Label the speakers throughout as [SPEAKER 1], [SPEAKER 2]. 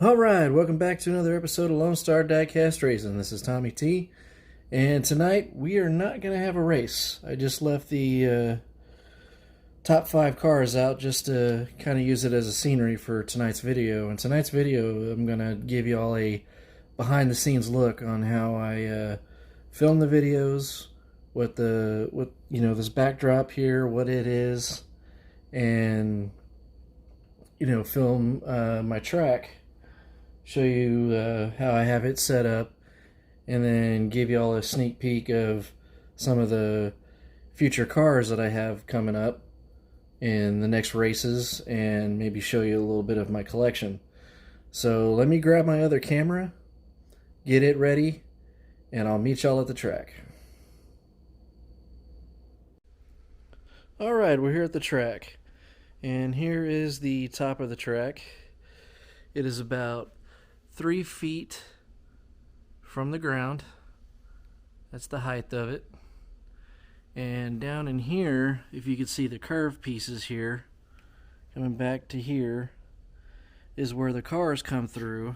[SPEAKER 1] Alright, welcome back to another episode of Lone Star Diecast Racing. This is Tommy T, and tonight we are not going to have a race. I just left the top 5 cars out just to kind of use it as a scenery for tonight's video. In tonight's video, I'm going to give you all a behind-the-scenes look on how I film the videos, what this backdrop here, what it is, and film my track. Show you how I have it set up, and then give you all a sneak peek of some of the future cars that I have coming up in the next races, and maybe show you a little bit of my collection. So let me grab my other camera, get it ready, and I'll meet y'all at the track. Alright, we're here at the track, and here is the top of the track. It is about 3 feet from the ground. That's the height of it. And down in here, if you could see the curved pieces here, coming back to here, is where the cars come through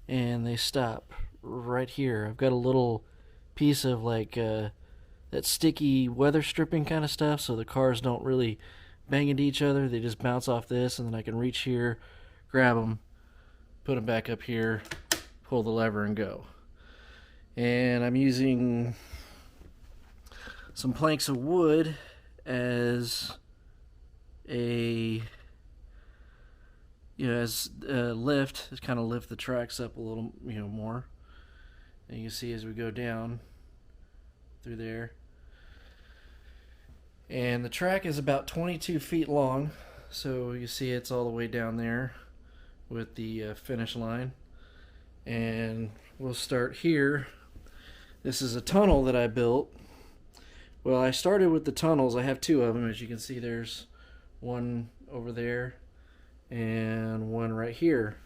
[SPEAKER 1] and they stop right here. I've got a little piece of that sticky weather stripping kind of stuff, so the cars don't really bang into each other. They just bounce off this, and then I can reach here, grab them, put them back up here, pull the lever, and go. And I'm using some planks of wood as a lift, to kind of lift the tracks up a little more. And you can see as we go down through there. And the track is about 22 feet long, so you see it's all the way down there with the finish line. And we'll start here. This is a tunnel that I built. Well, I started with the tunnels. I have 2 of them. As you can see, there's one over there and one right here.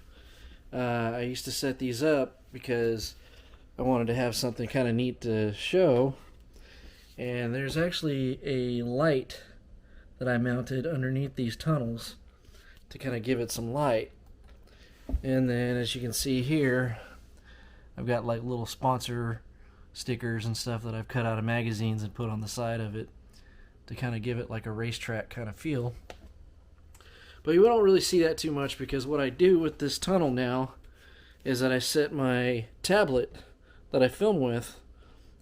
[SPEAKER 1] I used to set these up because I wanted to have something kind of neat to show. And there's actually a light that I mounted underneath these tunnels to kind of give it some light. And then, as you can see here, I've got like little sponsor stickers and stuff that I've cut out of magazines and put on the side of it to kind of give it like a racetrack kind of feel. But you don't really see that too much, because what I do with this tunnel now is that I set my tablet that I film with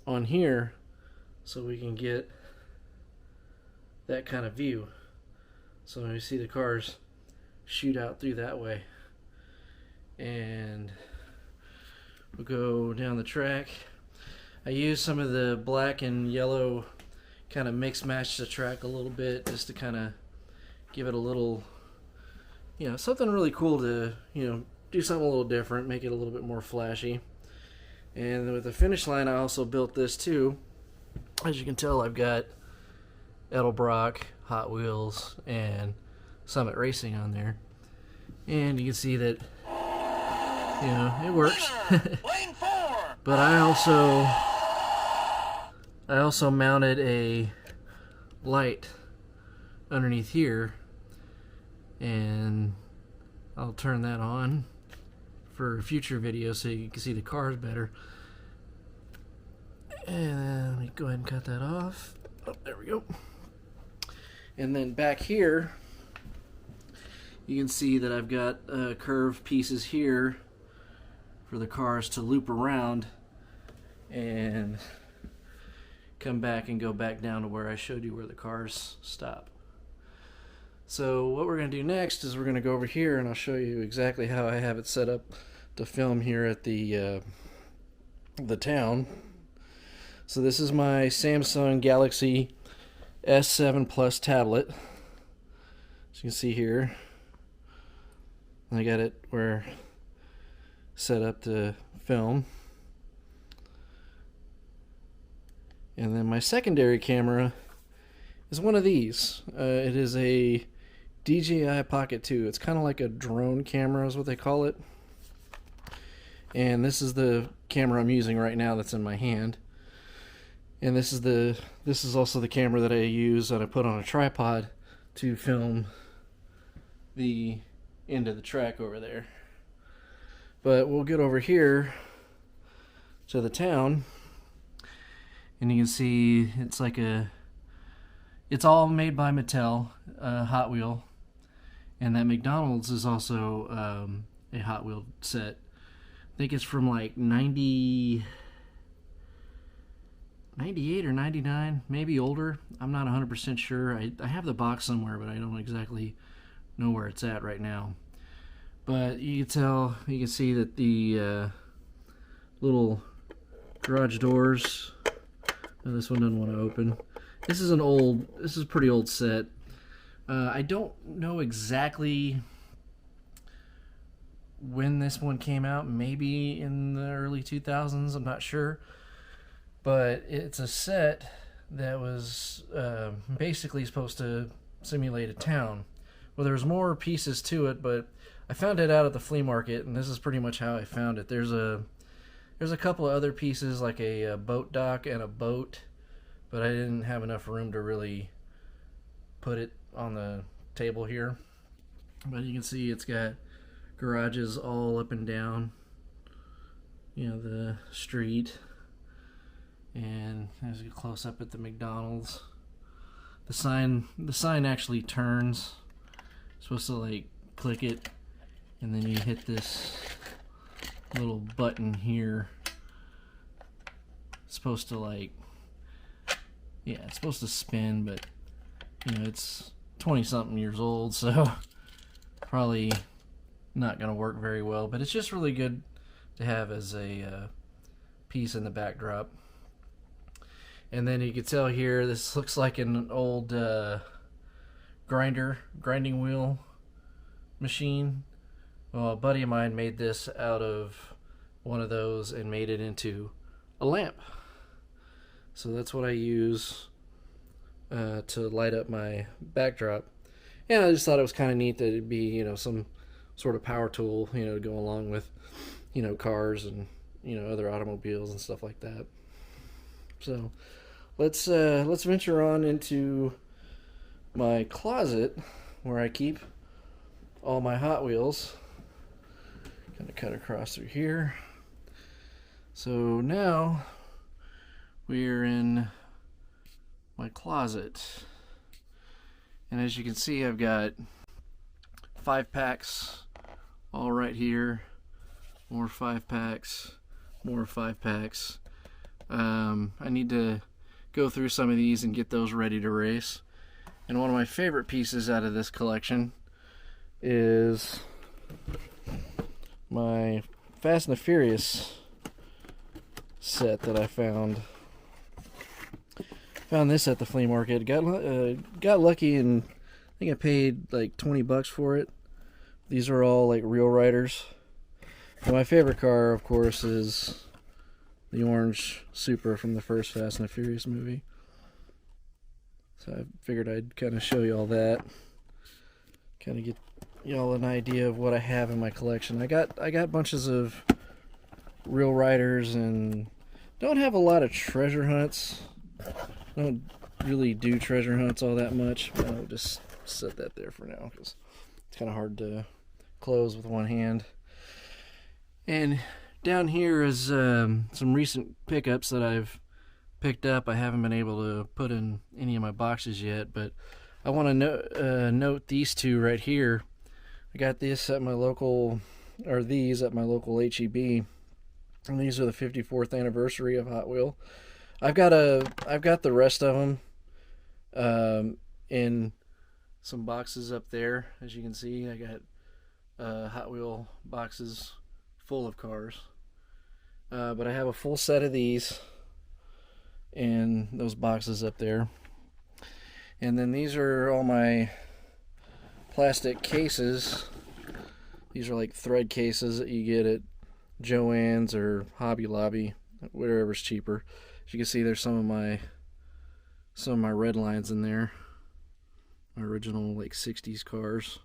[SPEAKER 1] on here so we can get that kind of view. So you see the cars shoot out through that way. And we'll go down the track. I use some of the black and yellow, kind of mix match the track a little bit, just to kind of give it a little, something really cool to, do something a little different, make it a little bit more flashy. And with the finish line, I also built this too. As you can tell, I've got Edelbrock, Hot Wheels, and Summit Racing on there. And you can see that it works. But I also mounted a light underneath here, and I'll turn that on for future videos so you can see the cars better. And let me go ahead and cut that off. Oh, there we go. And then back here, you can see that I've got curved pieces here for the cars to loop around and come back and go back down to where I showed you where the cars stop. So what we're going to do next is we're going to go over here, and I'll show you exactly how I have it set up to film here at the town. So this is my Samsung Galaxy S7 Plus tablet. As you can see here, I got it where set up to film. And then my secondary camera is one of these. It is a DJI Pocket 2. It's kind of like a drone camera is what they call it. And this is the camera I'm using right now that's in my hand. And this is also the camera that I use that I put on a tripod to film the end of the track over there. But we'll get over here to the town, and you can see it's all made by Mattel, Hot Wheel, and that McDonald's is also a Hot Wheel set. I think it's from like 98 or 99, maybe older. I'm not 100% sure. I have the box somewhere, but I don't exactly know where it's at right now. But you can see that the little garage doors, this one doesn't want to open. This is a pretty old set. I don't know exactly when this one came out, maybe in the early 2000s, I'm not sure. But it's a set that was basically supposed to simulate a town. Well, there's more pieces to it, but I found it out at the flea market, and this is pretty much how I found it. There's a couple of other pieces, like a boat dock and a boat, but I didn't have enough room to really put it on the table here. But you can see it's got garages all up and down, the street. And as you get close up at the McDonald's, the sign actually turns. You're supposed to like click it, and then you hit this little button here. It's supposed to it's supposed to spin, but it's 20-something years old, so probably not gonna work very well. But it's just really good to have as a piece in the backdrop. And then you can tell here, this looks like an old grinding wheel machine. Well, a buddy of mine made this out of one of those and made it into a lamp. So that's what I use to light up my backdrop. And I just thought it was kind of neat that it'd be, some sort of power tool, to go along with, cars and, other automobiles and stuff like that. So let's venture on into my closet where I keep all my Hot Wheels. Kind of cut across through here. So now we're in my closet, and as you can see, I've got 5-packs all right here. More 5-packs, more 5-packs. I need to go through some of these and get those ready to race. And one of my favorite pieces out of this collection is my Fast and the Furious set that I found. Found this at the flea market. Got lucky, and I think I paid like $20 for it. These are all like real riders. And my favorite car, of course, is the orange Supra from the first Fast and the Furious movie. So I figured I'd kind of show you all that. Kind of get y'all an idea of what I have in my collection. I got bunches of real riders, and don't have a lot of treasure hunts. Don't really do treasure hunts all that much, but I'll just set that there for now because it's kind of hard to close with one hand. And down here is some recent pickups that I've picked up. I haven't been able to put in any of my boxes yet, but I want to note these two right here. I got this at my local, or these at my local HEB, and these are the 54th anniversary of Hot Wheel. I've got the rest of them in some boxes up there. As you can see, I got Hot Wheel boxes full of cars. But I have a full set of these in those boxes up there. And then these are all my plastic cases. These are like thread cases that you get at Joann's or Hobby Lobby, wherever's cheaper. As you can see, there's some of my red lines in there. My original like 60s cars.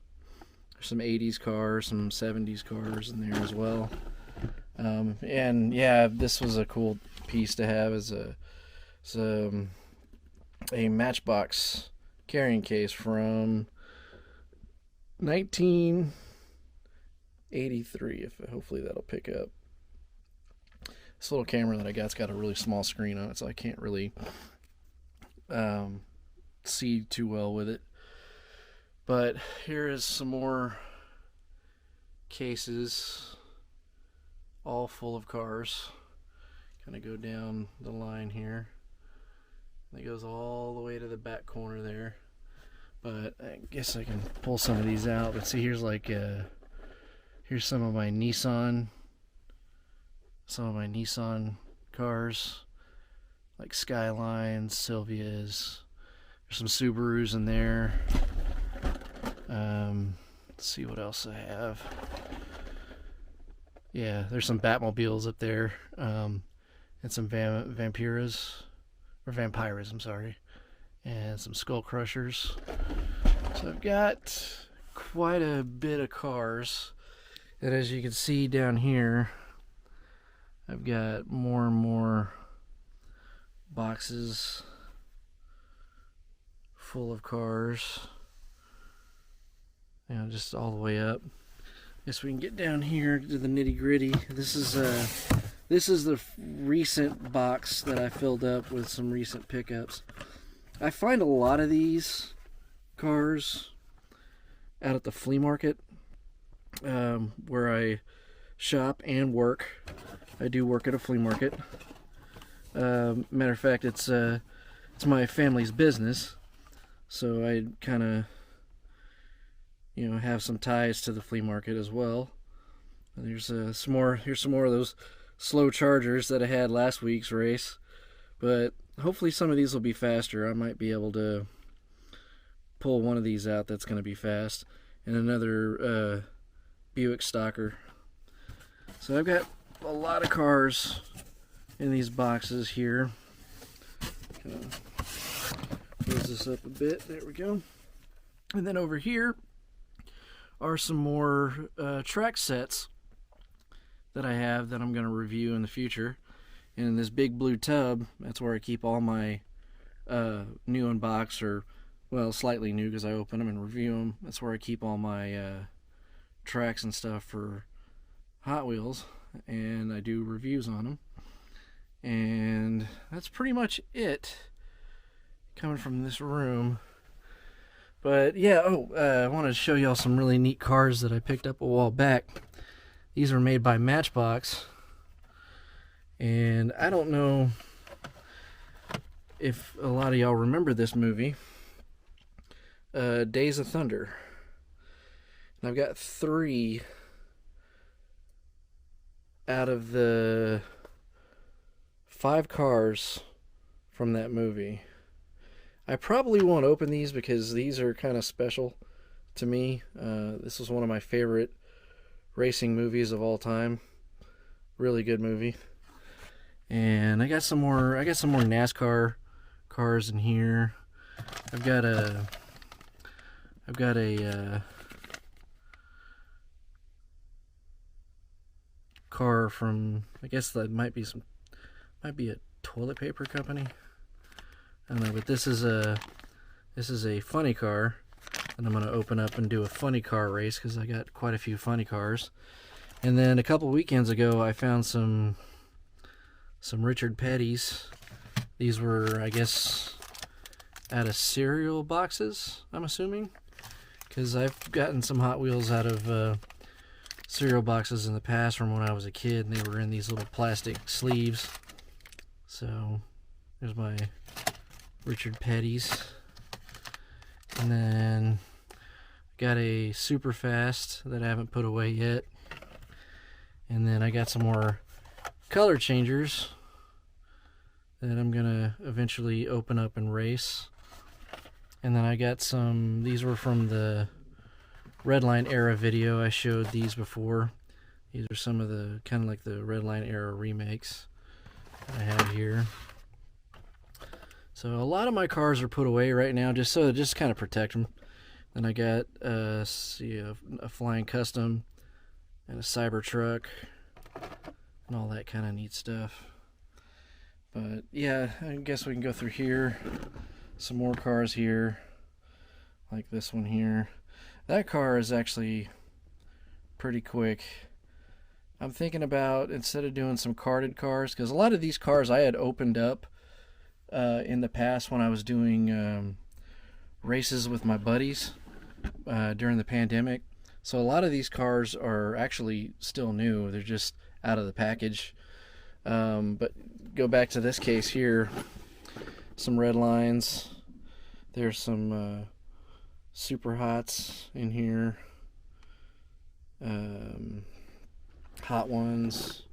[SPEAKER 1] There's some 80s cars, some 70s cars in there as well. And yeah, this was a cool piece to have as a Matchbox carrying case from 83. If hopefully that'll pick up. This little camera that I got's got a really small screen on it, so I can't really see too well with it. But here is some more cases, all full of cars. Kind of go down the line here. It goes all the way to the back corner there. But I guess I can pull some of these out. But see, here's like here's some of my Nissan cars, like Skylines, Silvias. There's some Subarus in there. Let's see what else I have. Yeah, there's some Batmobiles up there, and some Vampiras, I'm sorry, and some Skull Crushers. So I've got quite a bit of cars, and as you can see down here, I've got more and more boxes full of cars. You know, just all the way up. Guess we can get down here to the nitty gritty. This is the recent box that I filled up with some recent pickups. I find a lot of these cars out at the flea market, where I shop and work. I do work at a flea market. Matter of fact, it's my family's business, so I kind of, you know, have some ties to the flea market as well. And here's some more of those slow chargers that I had last week's race, but hopefully some of these will be faster. I might be able to pull one of these out that's going to be fast, and another Buick Stalker. So I've got a lot of cars in these boxes here. Kind of close this up a bit. There we go. And then over here are some more track sets that I have that I'm going to review in the future. And in this big blue tub, that's where I keep all my new unbox, or, well, slightly new because I open them and review them. That's where I keep all my tracks and stuff for Hot Wheels, and I do reviews on them. And that's pretty much it coming from this room. But yeah, I wanted to show y'all some really neat cars that I picked up a while back. These are made by Matchbox, and I don't know if a lot of y'all remember this movie, Days of Thunder. And I've got 3 out of the 5 cars from that movie. I probably won't open these because these are kind of special to me. This was one of my favorite racing movies of all time. Really good movie. And I got some more NASCAR cars in here. I've got a car from, I guess that might be a toilet paper company. I don't know, but this is a funny car, and I'm going to open up and do a funny car race because I got quite a few funny cars. And then a couple weekends ago, I found some Richard Petty's. These were, I guess, out of cereal boxes, I'm assuming, because I've gotten some Hot Wheels out of cereal boxes in the past from when I was a kid, and they were in these little plastic sleeves. So there's my Richard Petty's. And then got a super fast that I haven't put away yet. And then I got some more color changers that I'm gonna eventually open up and race. And then I got some, these were from the Redline era video. I showed these before. These are some of the kind of like the Redline era remakes I have here. So a lot of my cars are put away right now, just so to just kind of protect them. Then I got a Flying Custom and a Cybertruck and all that kind of neat stuff. But yeah, I guess we can go through here. Some more cars here, like this one here. That car is actually pretty quick. I'm thinking about, instead of doing some carded cars, because a lot of these cars I had opened up in the past when I was doing races with my buddies during the pandemic. So a lot of these cars are actually still new. They're just out of the package. But go back to this case here. Some red lines. There's some super hots in here. Hot ones.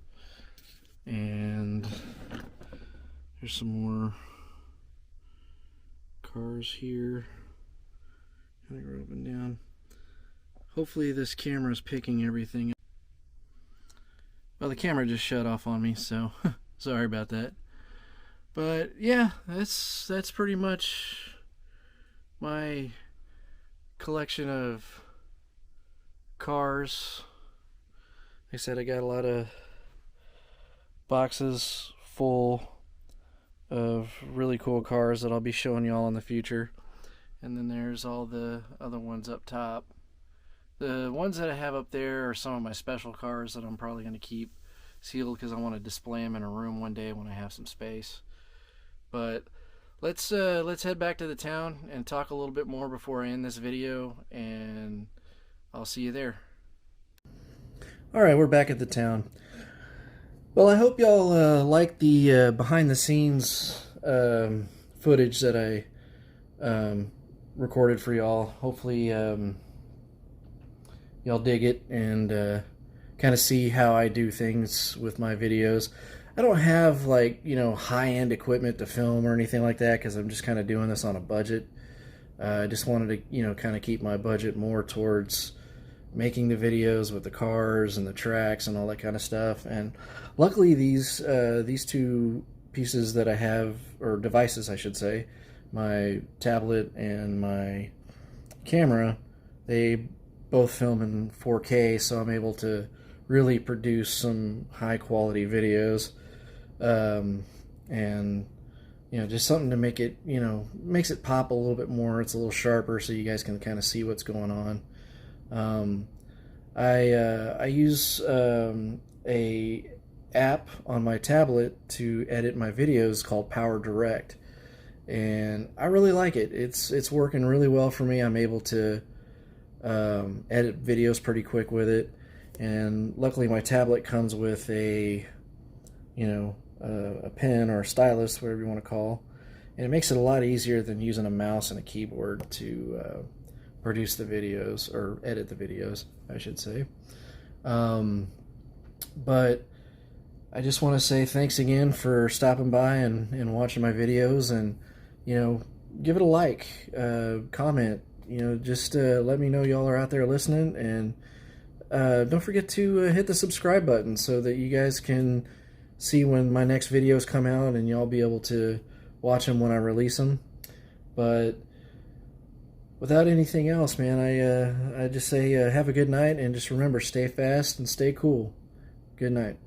[SPEAKER 1] And there's some more cars here. Kind of go up and down. Hopefully this camera is picking everything up. Well, the camera just shut off on me, so sorry about that. But yeah, that's pretty much my collection of cars. Like I said, I got a lot of boxes full of really cool cars that I'll be showing y'all in the future. And then there's all the other ones up top. The ones that I have up there are some of my special cars that I'm probably going to keep sealed because I want to display them in a room one day when I have some space. But let's head back to the town and talk a little bit more before I end this video, and I'll see you there. Alright, we're back at the town. Well, I hope y'all like the behind the scenes footage that I recorded for y'all. Hopefully y'all dig it and kind of see how I do things with my videos. I don't have, like, you know, high-end equipment to film or anything like that because I'm just kind of doing this on a budget. I just wanted to, you know, kind of keep my budget more towards making the videos with the cars and the tracks and all that kind of stuff. And luckily these two pieces that I have, or devices I should say, my tablet and my camera, they both film in 4K, so I'm able to really produce some high quality videos. And you know, just something to make it, you know, makes it pop a little bit more. It's a little sharper so you guys can kind of see what's going on. I use a app on my tablet to edit my videos called Power Direct, and I really like it. It's working really well for me. I'm able to edit videos pretty quick with it, and luckily my tablet comes with a, you know, a pen or a stylus, whatever you want to call, and it makes it a lot easier than using a mouse and a keyboard to produce the videos, or edit the videos, I should say. But I just want to say thanks again for stopping by and watching my videos, and, you know, give it a like, comment, you know, just let me know y'all are out there listening, and don't forget to hit the subscribe button so that you guys can see when my next videos come out and y'all be able to watch them when I release them. But without anything else, man, I just say have a good night, and just remember, stay fast and stay cool. Good night.